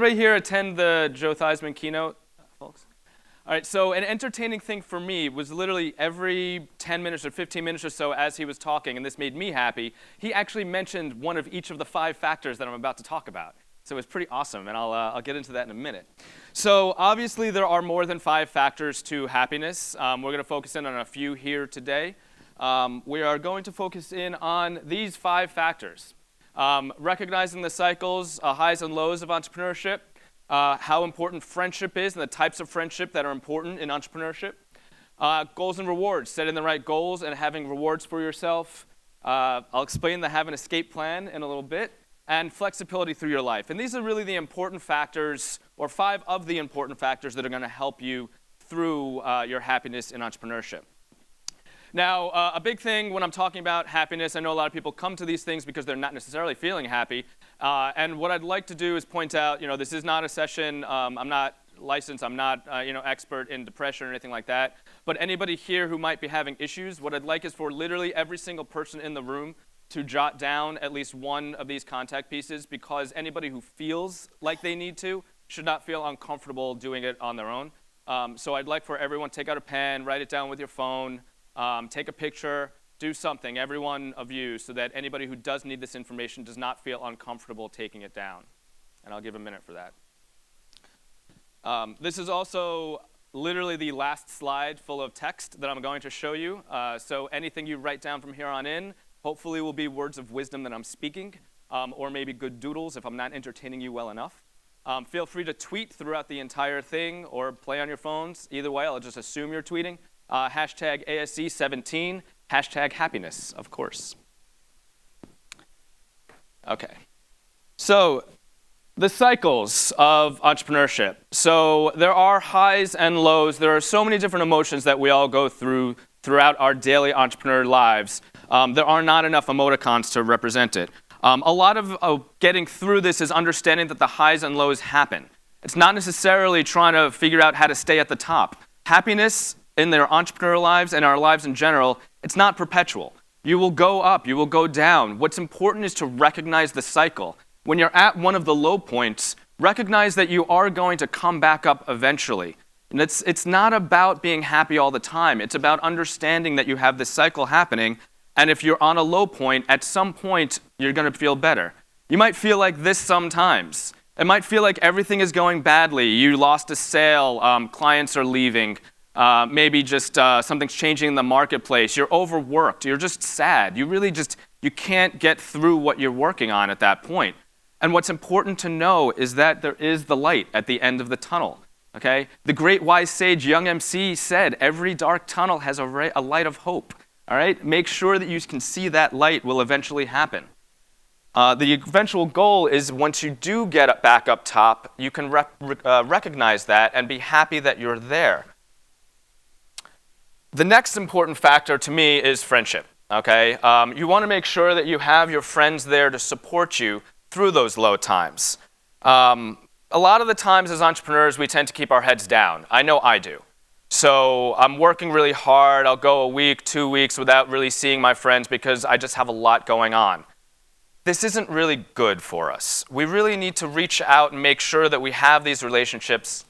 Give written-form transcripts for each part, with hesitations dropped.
anybody here attend the Joe Theismann keynote, folks? All right, so an entertaining thing for me was literally every 10 minutes or 15 minutes or so as he was talking, and this made me happy, he actually mentioned one of each of the 5 factors that I'm about to talk about. So it was pretty awesome, and I'll get into that in a minute. So obviously there are more than 5 factors to happiness. We're going to focus in on a few here today. We are going to focus in on these 5 factors. Recognizing the cycles, highs and lows of entrepreneurship, how important friendship is and the types of friendship that are important in entrepreneurship. Goals and rewards, setting the right goals and having rewards for yourself. I'll explain the have an escape plan in a little bit. And flexibility through your life. And these are really the important factors, or 5 of the important factors that are going to help you through your happiness in entrepreneurship. Now, a big thing when I'm talking about happiness, I know a lot of people come to these things because they're not necessarily feeling happy. And what I'd like to do is point out, this is not a session, I'm not licensed, I'm not expert in depression or anything like that. But anybody here who might be having issues, what I'd like is for literally every single person in the room to jot down at least one of these contact pieces, because anybody who feels like they need to should not feel uncomfortable doing it on their own. So I'd like for everyone to take out a pen, write it down with your phone, take a picture, do something, every one of you, so that anybody who does need this information does not feel uncomfortable taking it down. And I'll give a minute for that. This is also literally the last slide full of text that I'm going to show you. So anything you write down from here on in, hopefully will be words of wisdom that I'm speaking, or maybe good doodles if I'm not entertaining you well enough. Feel free to tweet throughout the entire thing or play on your phones. Either way, I'll just assume you're tweeting. Hashtag ASC17, hashtag happiness, of course. Okay. So the cycles of entrepreneurship. So there are highs and lows. There are so many different emotions that we all go through throughout our daily entrepreneur lives. There are not enough emoticons to represent it. A lot of getting through this is understanding that the highs and lows happen. It's not necessarily trying to figure out how to stay at the top. Happiness in their entrepreneurial lives and our lives in general, it's not perpetual. You will go up, you will go down. What's important is to recognize the cycle. When you're at one of the low points, recognize that you are going to come back up eventually. And it's not about being happy all the time. It's about understanding that you have this cycle happening. And if you're on a low point, at some point, you're going to feel better. You might feel like this sometimes. It might feel like everything is going badly. You lost a sale, clients are leaving, maybe just something's changing in the marketplace. You're overworked. You're just sad. You can't get through what you're working on at that point. And what's important to know is that there is the light at the end of the tunnel. Okay? The great wise sage Young MC said, every dark tunnel has a light of hope. All right? Make sure that you can see that light will eventually happen. The eventual goal is once you do get back up top, you can recognize that and be happy that you're there. The next important factor to me is friendship. Okay? You want to make sure that you have your friends there to support you through those low times. A lot of the times as entrepreneurs, we tend to keep our heads down. I know I do. So I'm working really hard. I'll go a week, 2 weeks without really seeing my friends because I just have a lot going on. This isn't really good for us. We really need to reach out and make sure that we have these relationships.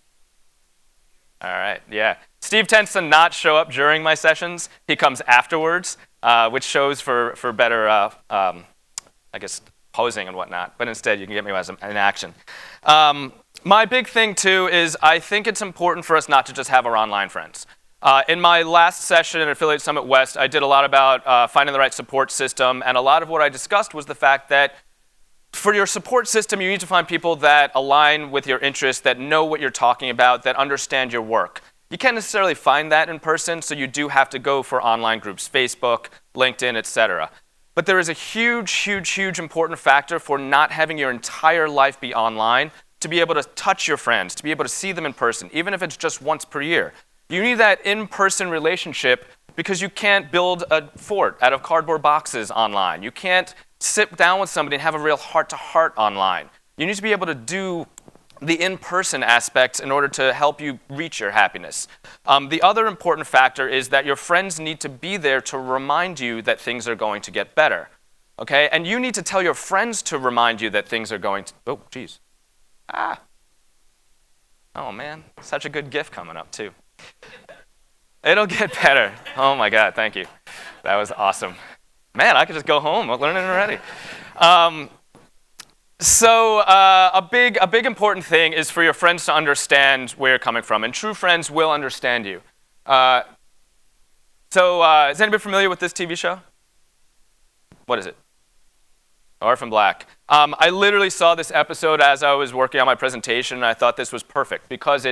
All right, yeah. Steve tends to not show up during my sessions. He comes afterwards, which shows for better, I guess, posing and whatnot. But instead, you can get me in action. My big thing, too, is I think it's important for us not to just have our online friends. In my last session at Affiliate Summit West, I did a lot about finding the right support system, and a lot of what I discussed was the fact that for your support system, you need to find people that align with your interests, that know what you're talking about, that understand your work. You can't necessarily find that in person, so you do have to go for online groups, Facebook, LinkedIn, etc. But there is a huge, huge, huge important factor for not having your entire life be online, to be able to touch your friends, to be able to see them in person, even if it's just once per year. You need that in-person relationship because you can't build a fort out of cardboard boxes online. You can't sit down with somebody and have a real heart-to-heart online. You need to be able to do the in-person aspects in order to help you reach your happiness. The other important factor is that your friends need to be there to remind you that things are going to get better. Okay? And you need to tell your friends to remind you that things are going to... Oh, geez. Oh man, such a good gift coming up too. It'll get better. Oh my God, thank you. That was awesome. Man, I could just go home. I'm learning already. A big important thing is for your friends to understand where you're coming from, and true friends will understand you. Is anybody familiar with this TV show? What is it? Orphan Black. I literally saw this episode as I was working on my presentation, and I thought this was perfect because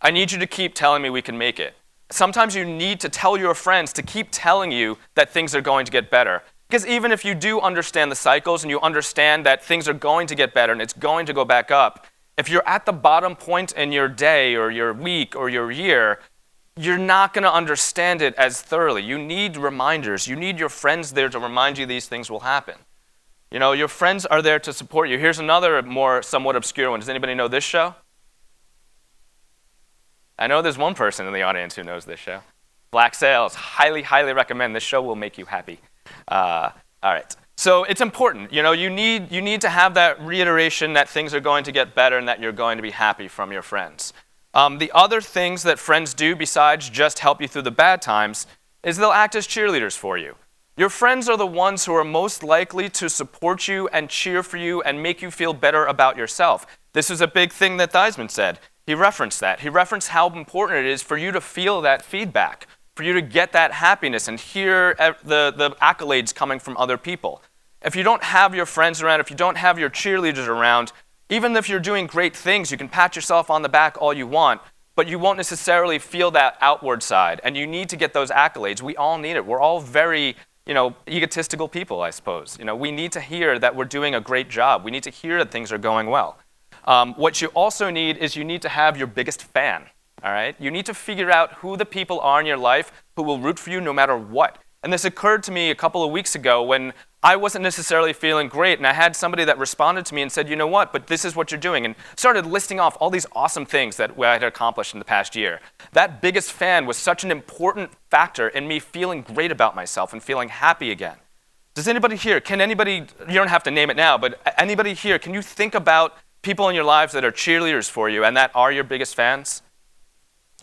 I need you to keep telling me we can make it. Sometimes you need to tell your friends to keep telling you that things are going to get better. Because even if you do understand the cycles and you understand that things are going to get better and it's going to go back up, if you're at the bottom point in your day or your week or your year, you're not going to understand it as thoroughly. You need reminders. You need your friends there to remind you these things will happen. You know, your friends are there to support you. Here's another more somewhat obscure one. Does anybody know this show? I know there's one person in the audience who knows this show. Black Sails. Highly, highly recommend. This show will make you happy. All right. So it's important. You know, you need to have that reiteration that things are going to get better and that you're going to be happy from your friends. The other things that friends do besides just help you through the bad times is they'll act as cheerleaders for you. Your friends are the ones who are most likely to support you and cheer for you and make you feel better about yourself. This is a big thing that Theismann said. He referenced that. He referenced how important it is for you to feel that feedback, for you to get that happiness and hear the accolades coming from other people. If you don't have your friends around, if you don't have your cheerleaders around, even if you're doing great things, you can pat yourself on the back all you want, but you won't necessarily feel that outward side. And you need to get those accolades. We all need it. We're all very, egotistical people, I suppose. We need to hear that we're doing a great job. We need to hear that things are going well. What you also need is you need to have your biggest fan, all right? You need to figure out who the people are in your life who will root for you no matter what. And this occurred to me a couple of weeks ago when I wasn't necessarily feeling great, and I had somebody that responded to me and said, you know what, but this is what you're doing, and started listing off all these awesome things that I had accomplished in the past year. That biggest fan was such an important factor in me feeling great about myself and feeling happy again. Does anybody here, you don't have to name it now, but anybody here, can you think about people in your lives that are cheerleaders for you and that are your biggest fans?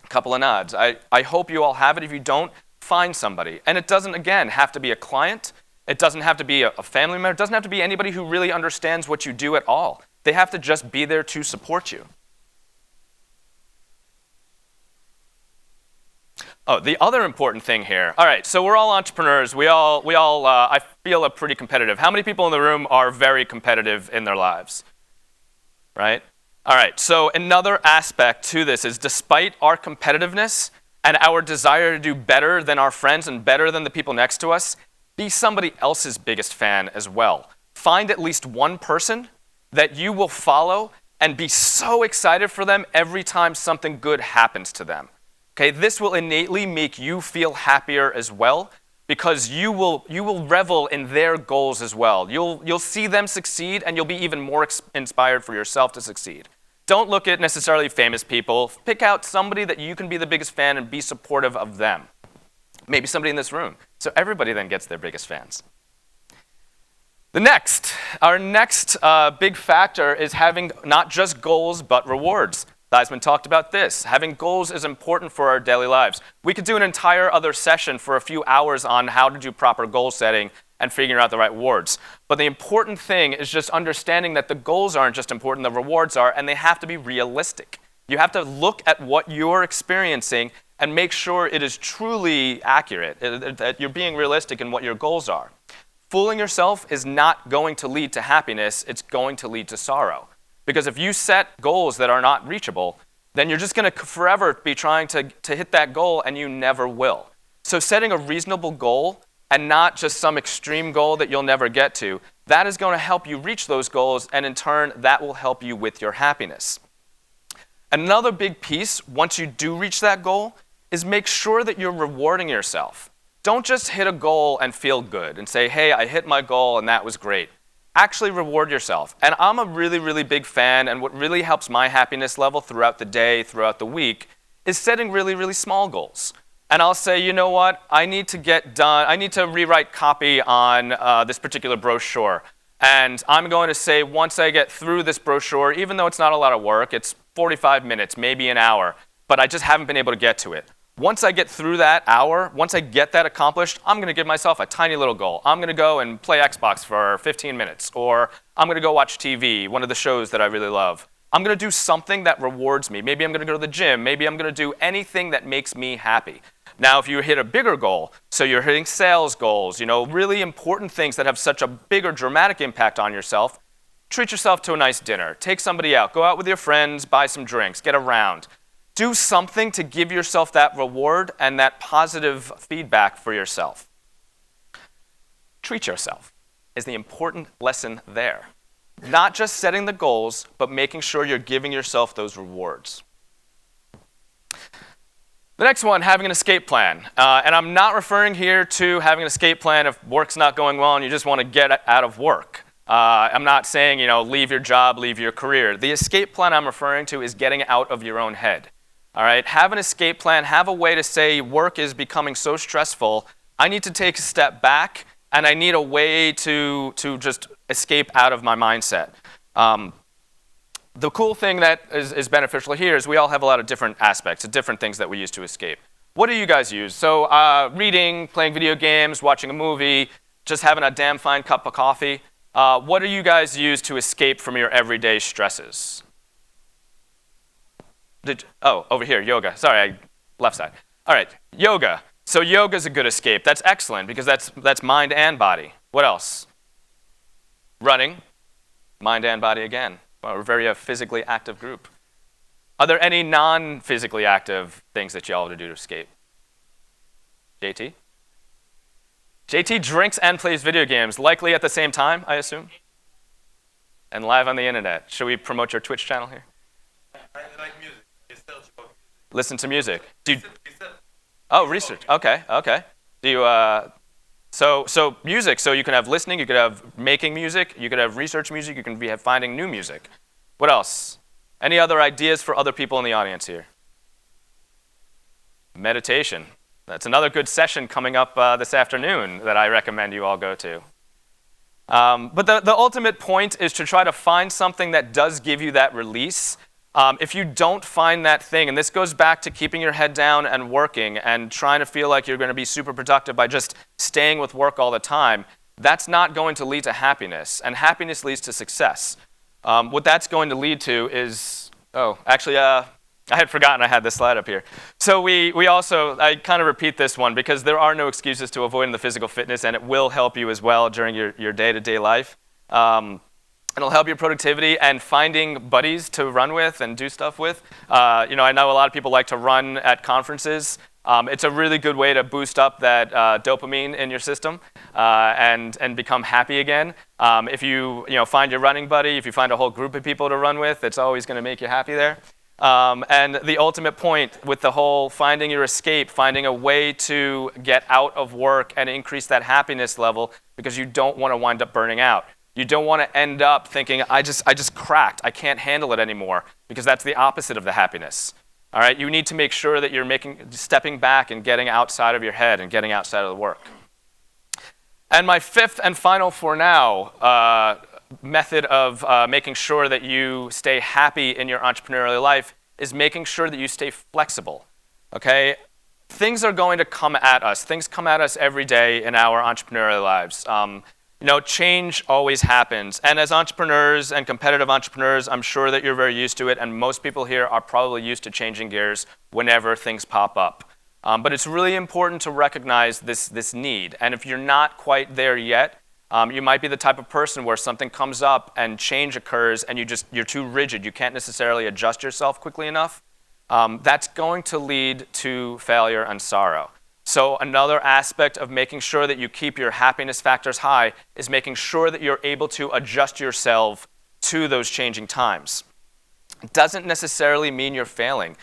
A couple of nods. I hope you all have it. If you don't, find somebody. And it doesn't, again, have to be a client. It doesn't have to be a family member. It doesn't have to be anybody who really understands what you do at all. They have to just be there to support you. Oh, the other important thing here. All right, so we're all entrepreneurs. We all I feel, are pretty competitive. How many people in the room are very competitive in their lives? Right? All right, so another aspect to this is despite our competitiveness and our desire to do better than our friends and better than the people next to us, be somebody else's biggest fan as well. Find at least one person that you will follow and be so excited for them every time something good happens to them. Okay, this will innately make you feel happier as well because you will revel in their goals as well. You'll see them succeed and you'll be even more inspired for yourself to succeed. Don't look at necessarily famous people. Pick out somebody that you can be the biggest fan and be supportive of them. Maybe somebody in this room. So everybody then gets their biggest fans. Our next big factor is having not just goals, but rewards. Theismann talked about this. Having goals is important for our daily lives. We could do an entire other session for a few hours on how to do proper goal setting and figuring out the right rewards. But the important thing is just understanding that the goals aren't just important, the rewards are, and they have to be realistic. You have to look at what you're experiencing and make sure it is truly accurate, that you're being realistic in what your goals are. Fooling yourself is not going to lead to happiness, it's going to lead to sorrow. Because if you set goals that are not reachable, then you're just going to forever be trying to hit that goal and you never will. So setting a reasonable goal and not just some extreme goal that you'll never get to, that is going to help you reach those goals, and in turn, that will help you with your happiness. Another big piece, once you do reach that goal, is make sure that you're rewarding yourself. Don't just hit a goal and feel good and say, hey, I hit my goal and that was great. Actually reward yourself. And I'm a really, really big fan, and what really helps my happiness level throughout the day, throughout the week, is setting really, really small goals. And I'll say, you know what, I need to rewrite copy on this particular brochure. And I'm going to say once I get through this brochure, even though it's not a lot of work, it's 45 minutes, maybe an hour, but I just haven't been able to get to it. Once I get through that hour, once I get that accomplished, I'm going to give myself a tiny little goal. I'm going to go and play Xbox for 15 minutes, or I'm going to go watch TV, one of the shows that I really love. I'm going to do something that rewards me. Maybe I'm going to go to the gym. Maybe I'm going to do anything that makes me happy. Now, if you hit a bigger goal, so you're hitting sales goals, really important things that have such a bigger dramatic impact on yourself, treat yourself to a nice dinner. Take somebody out. Go out with your friends, buy some drinks, get around. Do something to give yourself that reward and that positive feedback for yourself. Treat yourself is the important lesson there. Not just setting the goals, but making sure you're giving yourself those rewards. The next one, having an escape plan. And I'm not referring here to having an escape plan if work's not going well and you just want to get out of work. I'm not saying, leave your job, leave your career. The escape plan I'm referring to is getting out of your own head. All right? Have an escape plan. Have a way to say work is becoming so stressful, I need to take a step back and I need a way to just escape out of my mindset. The cool thing that is beneficial here is we all have a lot of different aspects, of different things that we use to escape. What do you guys use? So reading, playing video games, watching a movie, just having a damn fine cup of coffee. What do you guys use to escape from your everyday stresses? Over here, yoga. Sorry, left side. All right, yoga. So yoga is a good escape. That's excellent because that's mind and body. What else? Running, mind and body again. We're a very physically active group. Are there any non-physically active things that y'all to do to escape? JT? JT drinks and plays video games, likely at the same time, I assume? And live on the internet. Should we promote your Twitch channel here? I like music. Listen to music. Research. Okay. Do you, so music, so you can have listening, you could have making music, you could have research music, you can have finding new music. What else? Any other ideas for other people in the audience here? Meditation. That's another good session coming up this afternoon that I recommend you all go to. But the ultimate point is to try to find something that does give you that release. If you don't find that thing, and this goes back to keeping your head down and working and trying to feel like you're going to be super productive by just staying with work all the time, that's not going to lead to happiness, and happiness leads to success. What that's going to lead to is, I had forgotten I had this slide up here. So we also, I kind of repeat this one because there are no excuses to avoiding the physical fitness, and it will help you as well during your day-to-day life. It'll help your productivity and finding buddies to run with and do stuff with. I know a lot of people like to run at conferences. It's a really good way to boost up that dopamine in your system and become happy again. If you find your running buddy, if you find a whole group of people to run with, it's always going to make you happy there. And the ultimate point with the whole finding your escape, finding a way to get out of work and increase that happiness level because you don't want to wind up burning out. You don't want to end up thinking, I just cracked, I can't handle it anymore, because that's the opposite of the happiness. All right, you need to make sure that you're stepping back and getting outside of your head and getting outside of the work. And my fifth and final for now method of making sure that you stay happy in your entrepreneurial life is making sure that you stay flexible. Okay? Things are going to come at us. Things come at us every day in our entrepreneurial lives. Change always happens. And as entrepreneurs and competitive entrepreneurs, I'm sure that you're very used to it, and most people here are probably used to changing gears whenever things pop up. But it's really important to recognize this need. And if you're not quite there yet, you might be the type of person where something comes up and change occurs and you're too rigid. You can't necessarily adjust yourself quickly enough. That's going to lead to failure and sorrow. So another aspect of making sure that you keep your happiness factors high is making sure that you're able to adjust yourself to those changing times. It doesn't necessarily mean you're failing.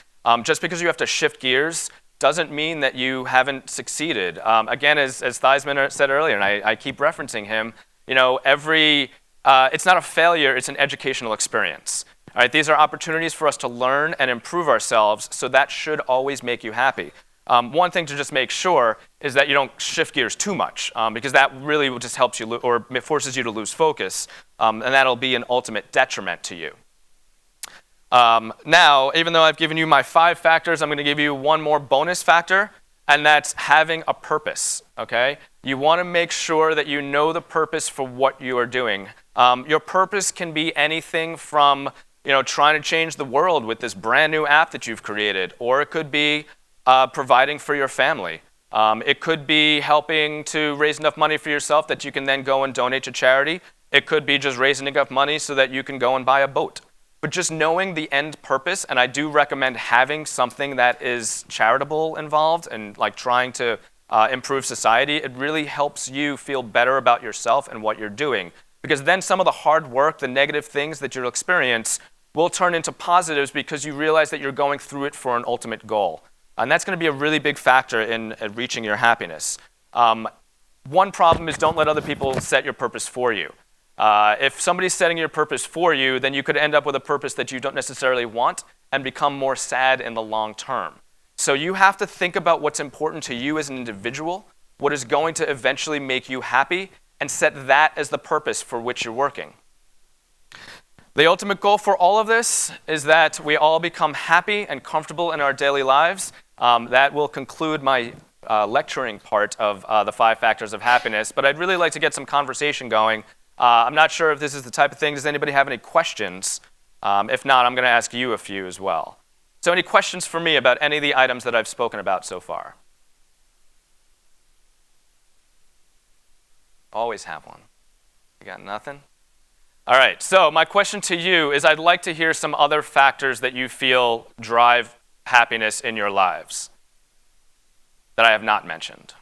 Just because you have to shift gears doesn't mean that you haven't succeeded. Again, as Steinmarc said earlier, and I keep referencing him, it's not a failure, it's an educational experience. All right, these are opportunities for us to learn and improve ourselves, so that should always make you happy. One thing to just make sure is that you don't shift gears too much, because that really will just helps you or forces you to lose focus, and that'll be an ultimate detriment to you. Now, even though I've given you my 5 factors, I'm going to give you one more bonus factor, and that's having a purpose, okay? You want to make sure that you know the purpose for what you are doing. Your purpose can be anything from, trying to change the world with this brand new app that you've created, or it could be providing for your family. It could be helping to raise enough money for yourself that you can then go and donate to charity. It could be just raising enough money so that you can go and buy a boat. But just knowing the end purpose, and I do recommend having something that is charitable involved and like trying to improve society, it really helps you feel better about yourself and what you're doing. Because then some of the hard work, the negative things that you'll experience will turn into positives because you realize that you're going through it for an ultimate goal. And that's going to be a really big factor in reaching your happiness. One problem is don't let other people set your purpose for you. If somebody's setting your purpose for you, then you could end up with a purpose that you don't necessarily want and become more sad in the long term. So you have to think about what's important to you as an individual, what is going to eventually make you happy, and set that as the purpose for which you're working. The ultimate goal for all of this is that we all become happy and comfortable in our daily lives. That will conclude my lecturing part of the 5 factors of happiness, but I'd really like to get some conversation going. I'm not sure if this is the type of thing. Does anybody have any questions? If not, I'm going to ask you a few as well. So any questions for me about any of the items that I've spoken about so far? Always have one. You got nothing? All right, so my question to you is I'd like to hear some other factors that you feel drive happiness in your lives that I have not mentioned.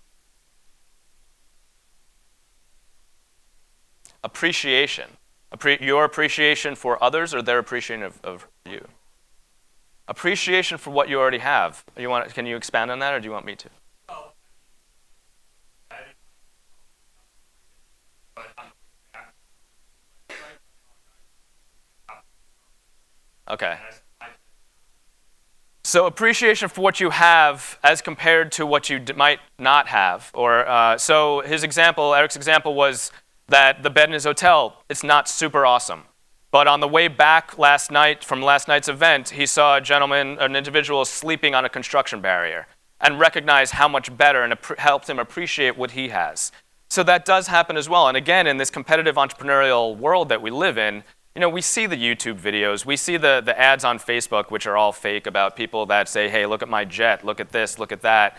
Appreciation. Your appreciation for others or their appreciation of you? Appreciation for what you already have. Can you expand on that, or do you want me to? Okay. So appreciation for what you have as compared to what you might not have. Or so Eric's example was that the bed in his hotel, it's not super awesome. But on the way back last night from last night's event, he saw an individual sleeping on a construction barrier and recognized how much better and helped him appreciate what he has. So that does happen as well. And again, in this competitive entrepreneurial world that we live in, we see the YouTube videos, we see the ads on Facebook, which are all fake, about people that say, hey, look at my jet, look at this, look at that.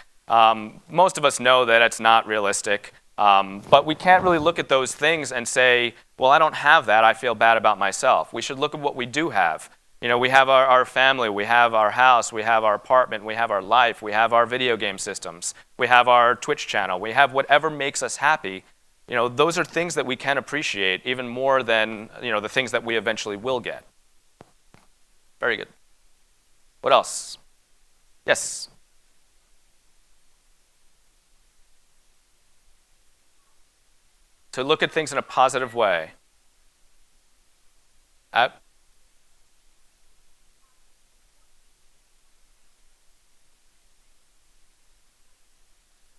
Most of us know that it's not realistic. But we can't really look at those things and say, well, I don't have that, I feel bad about myself. We should look at what we do have. We have our family, we have our house, we have our apartment, we have our life, we have our video game systems, we have our Twitch channel, we have whatever makes us happy. Those are things that we can appreciate even more than, the things that we eventually will get. Very good. What else? Yes? To look at things in a positive way.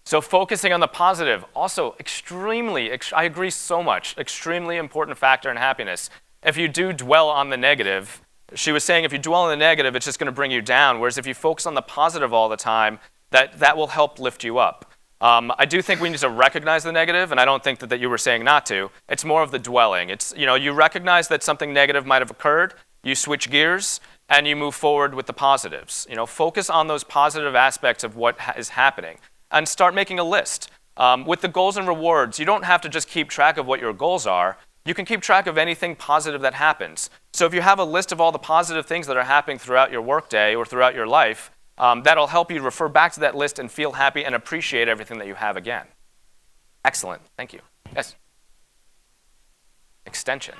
So focusing on the positive, also I agree so much, extremely important factor in happiness. If you do dwell on the negative, she was saying if you dwell on the negative, it's just going to bring you down, whereas if you focus on the positive all the time, that will help lift you up. I do think we need to recognize the negative, and I don't think that you were saying not to. It's more of the dwelling. It's, you recognize that something negative might have occurred, you switch gears, and you move forward with the positives. Focus on those positive aspects of what is happening, and start making a list. With the goals and rewards, you don't have to just keep track of what your goals are. You can keep track of anything positive that happens. So if you have a list of all the positive things that are happening throughout your workday or throughout your life, that'll help you refer back to that list and feel happy and appreciate everything that you have again. Excellent. Thank you. Yes? Extension.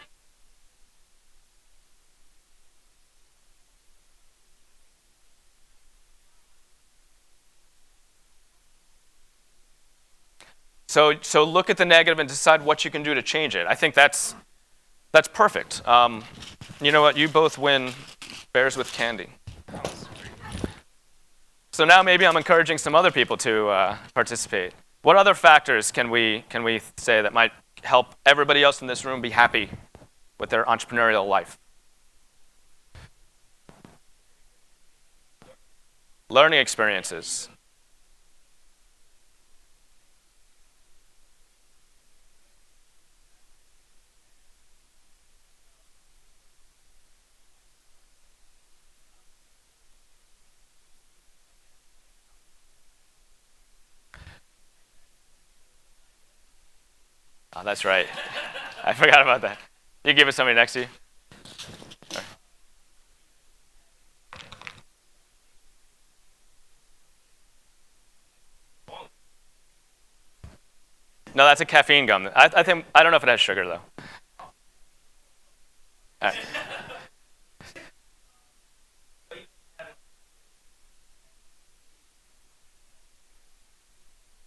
So look at the negative and decide what you can do to change it. I think that's perfect. You know what? You both win bears with candy. So now maybe I'm encouraging some other people to participate. What other factors can we say that might help everybody else in this room be happy with their entrepreneurial life? Learning experiences. Oh, that's right. I forgot about that. You give it to somebody next to you. No, that's a caffeine gum. I don't know if it has sugar though. All right.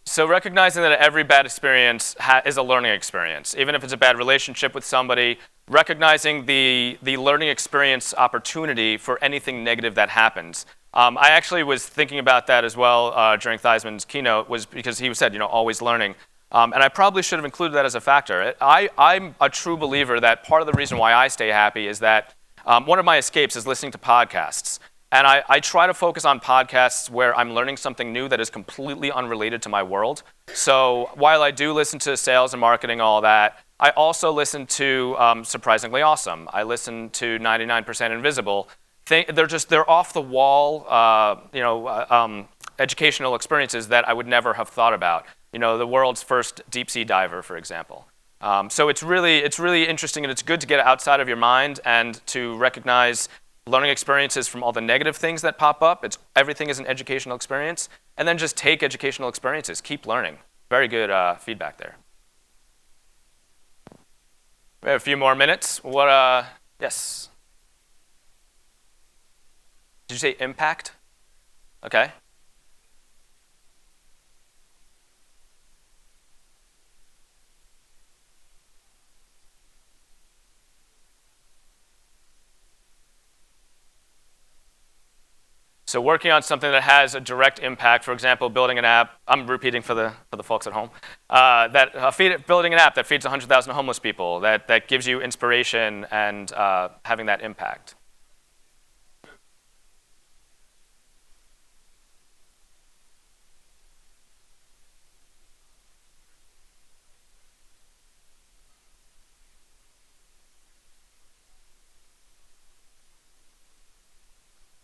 So recognizing that every bad experience is a learning experience, even if it's a bad relationship with somebody, recognizing the learning experience opportunity for anything negative that happens. I actually was thinking about that as well during Theismann's keynote, was because he said, always learning. And I probably should have included that as a factor. I'm a true believer that part of the reason why I stay happy is that one of my escapes is listening to podcasts. And I try to focus on podcasts where I'm learning something new that is completely unrelated to my world. So while I do listen to sales and marketing, all that, I also listen to Surprisingly Awesome. I listen to 99% Invisible. They're off the wall, educational experiences that I would never have thought about. The world's first deep sea diver, for example. So it's really interesting, and it's good to get outside of your mind and to recognize learning experiences from all the negative things that pop up. Everything is an educational experience. And then just take educational experiences. Keep learning. Very good feedback there. We have a few more minutes. Yes? Did you say impact? Okay. So working on something that has a direct impact, for example, building an app. I'm repeating for the folks at home. Building an app that feeds 100,000 homeless people, that gives you inspiration and having that impact.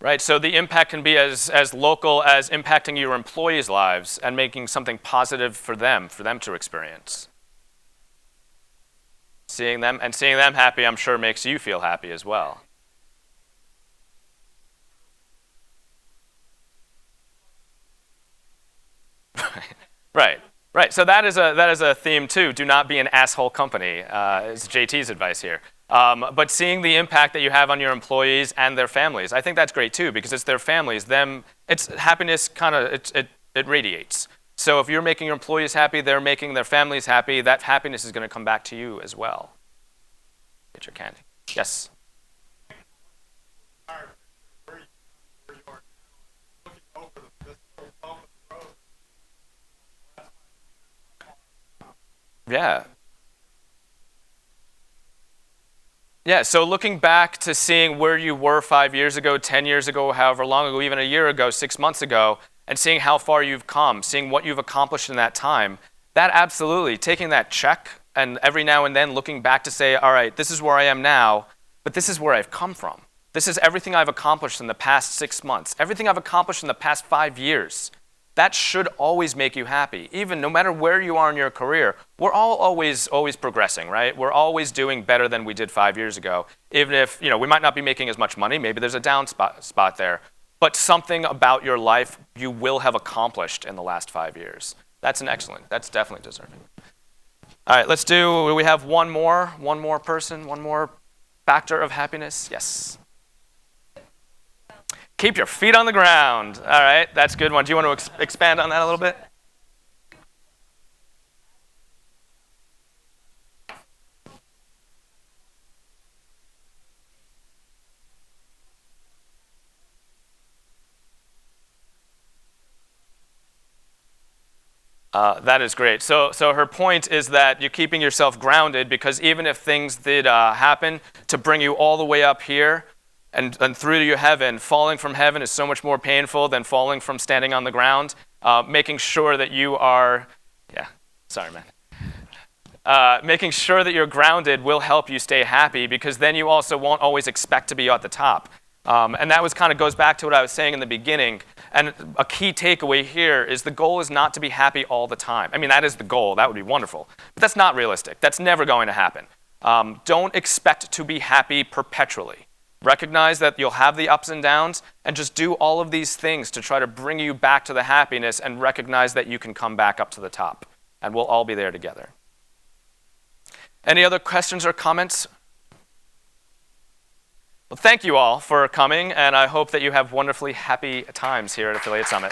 Right, so the impact can be as local as impacting your employees' lives and making something positive for them to experience. Seeing them happy, I'm sure, makes you feel happy as well. Right. So that is a theme too. Do not be an asshole company. Is JT's advice here. But seeing the impact that you have on your employees and their families, I think that's great too, because it's their families. It's happiness. It radiates. So if you're making your employees happy, they're making their families happy. That happiness is going to come back to you as well. Get your candy. Yes. Yeah. Yeah, so looking back to seeing where you were 5 years ago, 10 years ago, however long ago, even a year ago, 6 months ago, and seeing how far you've come, seeing what you've accomplished in that time, that absolutely, taking that check and every now and then looking back to say, all right, this is where I am now, but this is where I've come from. This is everything I've accomplished in the past 6 months, everything I've accomplished in the past 5 years. That should always make you happy. Even no matter where you are in your career, we're all always progressing, right? We're always doing better than we did 5 years ago. Even if we might not be making as much money, maybe there's a down spot there, but something about your life you will have accomplished in the last 5 years. That's definitely deserving. All right, we have one more person, one more factor of happiness. Yes. Keep your feet on the ground. All right, that's a good one. Do you want to expand on that a little bit? That is great. So her point is that you're keeping yourself grounded because even if things did happen to bring you all the way up here and through to your heaven, falling from heaven is so much more painful than falling from standing on the ground. Making sure that you are, making sure that you're grounded will help you stay happy because then you also won't always expect to be at the top. And that was kind of goes back to what I was saying in the beginning. And a key takeaway here is the goal is not to be happy all the time. I mean, that is the goal. That would be wonderful. But that's not realistic. That's never going to happen. Don't expect to be happy perpetually. Recognize that you'll have the ups and downs and just do all of these things to try to bring you back to the happiness and recognize that you can come back up to the top. And we'll all be there together. Any other questions or comments? Well, thank you all for coming, and I hope that you have wonderfully happy times here at Affiliate Summit.